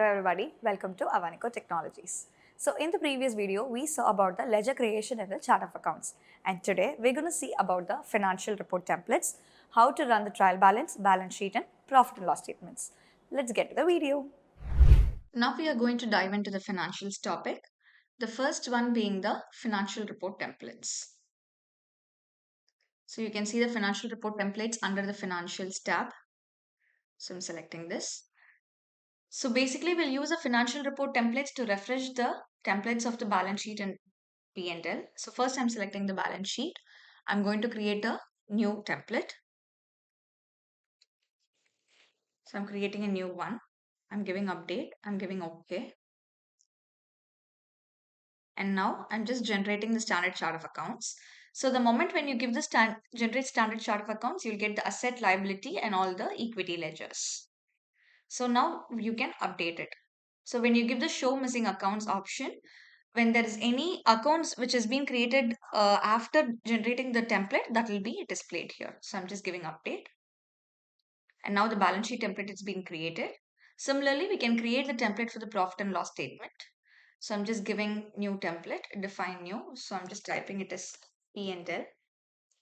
Hello everybody, welcome to Avanico Technologies. So in the previous video, we saw about the ledger creation in the chart of accounts. And today, we're going to see about the financial report templates, how to run the trial balance, balance sheet and profit and loss statements. Let's get to the video. Now we are going to dive into the financials topic. The first one being the financial report templates. So you can see the financial report templates under the financials tab. So I'm selecting this. So basically we'll use the financial report templates to refresh the templates of the balance sheet and P&L. So first I'm selecting the balance sheet. I'm going to create a new template. So I'm creating a new one. I'm giving update. I'm giving OK. And now I'm just generating the standard chart of accounts. So the moment when you give the generate standard chart of accounts, you'll get the asset, liability and all the equity ledgers. So now you can update it. So when you give the show missing accounts option, when there is any accounts which has been created after generating the template, that will be displayed here. So I'm just giving update. And now the balance sheet template is being created. Similarly, we can create the template for the profit and loss statement. So I'm just giving new template, define new. So I'm just typing it as P&L.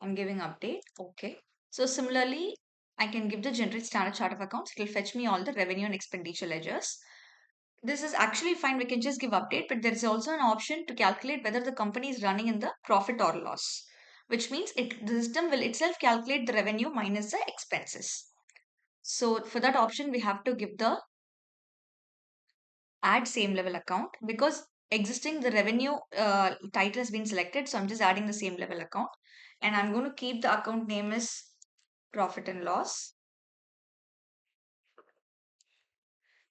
I'm giving update. Okay. So similarly, I can give the generate standard chart of accounts. It will fetch me all the revenue and expenditure ledgers. This is actually fine. We can just give update, but there is also an option to calculate whether the company is running in the profit or loss, which means the system will itself calculate the revenue minus the expenses. So for that option, we have to give the add same level account because existing the revenue title has been selected. So I'm just adding the same level account and I'm going to keep the account name as profit and loss.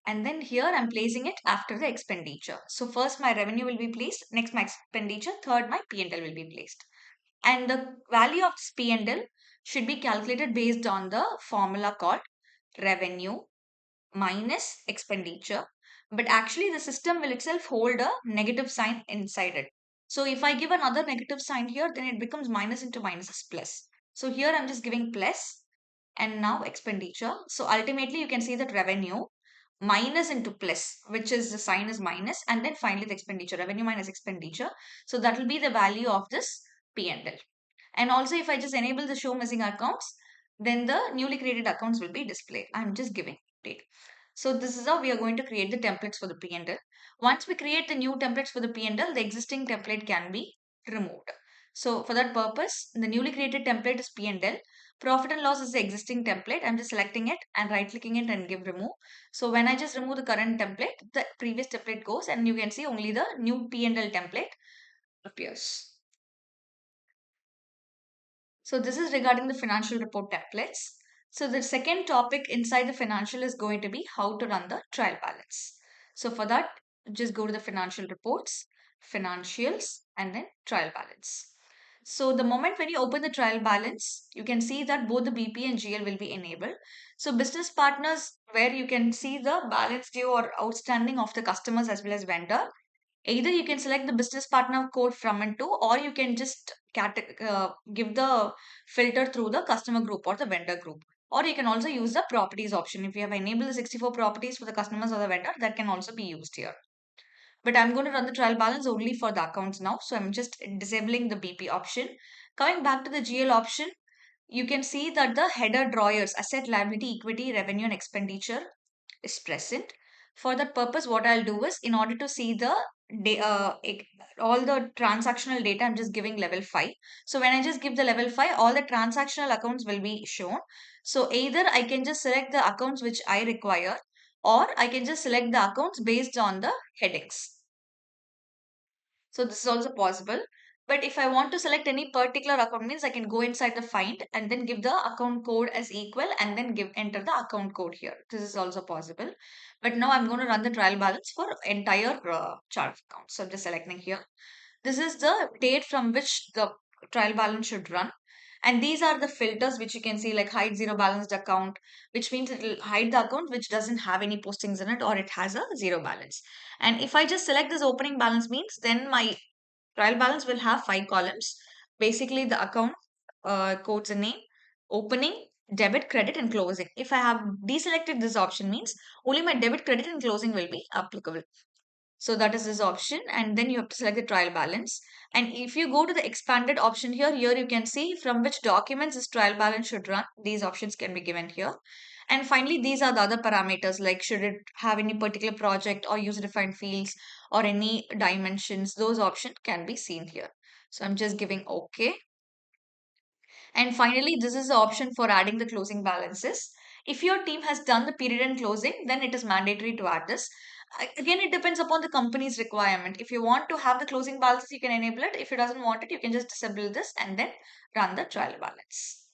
And then here I'm placing it after the expenditure. So first my revenue will be placed, next my expenditure, third my P&L will be placed. And the value of this P&L should be calculated based on the formula called revenue minus expenditure, but actually the system will itself hold a negative sign inside it. So if I give another negative sign here, then it becomes minus into minus is plus. So here I'm just giving plus and now expenditure. So ultimately you can see that revenue minus into plus, which is the sign is minus, and then finally the expenditure, revenue minus expenditure. So that will be the value of this P&L. And also if I just enable the show missing accounts, then the newly created accounts will be displayed. I'm just giving update. So this is how we are going to create the templates for the P&L. Once we create the new templates for the P&L, the existing template can be removed. So for that purpose, the newly created template is P&L. Profit and loss is the existing template. I'm just selecting it and right clicking it and give remove. So when I just remove the current template, the previous template goes and you can see only the new P&L template appears. So this is regarding the financial report templates. So the second topic inside the financial is going to be how to run the trial balance. So for that, just go to the financial reports, financials, and then trial balance. So the moment when you open the trial balance, you can see that both the BP and GL will be enabled. So business partners, where you can see the balance due or outstanding of the customers as well as vendor. Either you can select the business partner code from and to, or you can just give the filter through the customer group or the vendor group. Or you can also use the properties option. If you have enabled the 64 properties for the customers or the vendor, that can also be used here. But I'm going to run the trial balance only for the accounts now. So I'm just disabling the BP option. Coming back to the GL option, you can see that the header drawers, asset, liability, equity, revenue, and expenditure is present. For that purpose, what I'll do is in order to see the all the transactional data, I'm just giving level 5. So when I just give the level 5, all the transactional accounts will be shown. So either I can just select the accounts which I require or I can just select the accounts based on the headings. So this is also possible. But if I want to select any particular account means I can go inside the find and then give the account code as equal and then enter the account code here. This is also possible. But now I'm going to run the trial balance for entire chart of accounts. So I'm just selecting here. This is the date from which the trial balance should run. And these are the filters which you can see like hide zero balanced account, which means it will hide the account which doesn't have any postings in it or it has a zero balance. And if I just select this opening balance means then my trial balance will have 5 columns. Basically the account codes and name, opening, debit, credit, and closing. If I have deselected this option, means only my debit, credit, and closing will be applicable. So that is this option, and then you have to select the trial balance. And if you go to the expanded option here you can see from which documents this trial balance should run. These options can be given here. And finally, these are the other parameters, like should it have any particular project or user defined fields or any dimensions. Those options can be seen here. So I'm just giving OK. And finally, this is the option for adding the closing balances. If your team has done the period end closing, then it is mandatory to add this. Again, it depends upon the company's requirement. If you want to have the closing balances, you can enable it. If it doesn't want it, you can just disable this and then run the trial balance.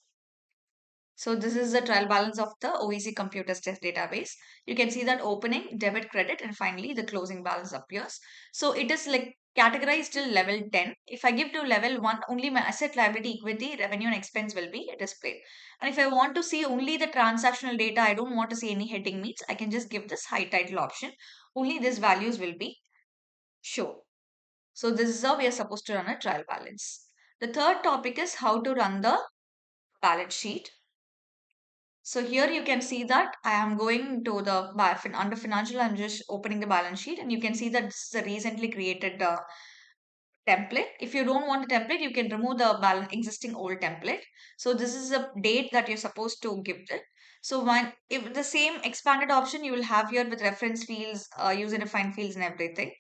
So this is the trial balance of the OEC computers test database. You can see that opening, debit, credit, and finally the closing balance appears. So it is like categorized till level 10. If I give to level 1, only my asset, liability, equity, revenue, and expense will be displayed. And if I want to see only the transactional data, I don't want to see any heading means, I can just give this high title option. Only these values will be shown. So this is how we are supposed to run a trial balance. The third topic is how to run the balance sheet. So here you can see that I am going to the under financial, I'm just opening the balance sheet, and you can see that this is a recently created template. If you don't want a template, you can remove the existing old template. So this is a date that you're supposed to give it. So if the same expanded option you will have here with reference fields, user defined fields and everything.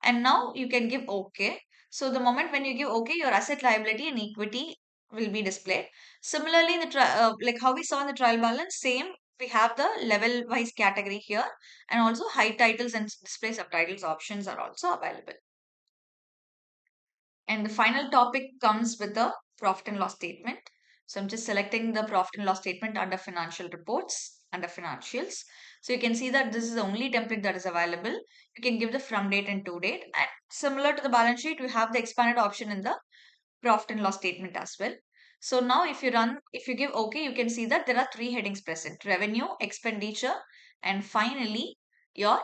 And now you can give OK. So the moment when you give OK, your asset, liability and equity will be displayed. Similarly, in the like how we saw in the trial balance, same, we have the level wise category here, and also hide titles and display subtitles options are also available. And the final topic comes with the profit and loss statement. So I'm just selecting the profit and loss statement under financial reports, under financials. So you can see that this is the only template that is available. You can give the from date and to date. And similar to the balance sheet, we have the expanded option in the profit and loss statement as well. So now if you give OK, you can see that there are three headings present: revenue, expenditure, and finally your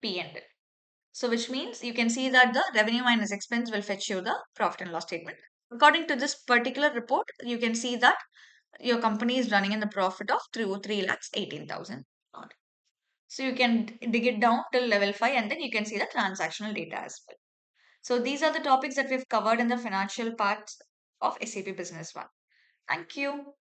P&L. So which means you can see that the revenue minus expense will fetch you the profit and loss statement. According to this particular report, you can see that your company is running in the profit of 3 lakhs 18,000. So you can dig it down till level 5 and then you can see the transactional data as well. So these are the topics that we've covered in the financial parts of SAP Business One. Thank you.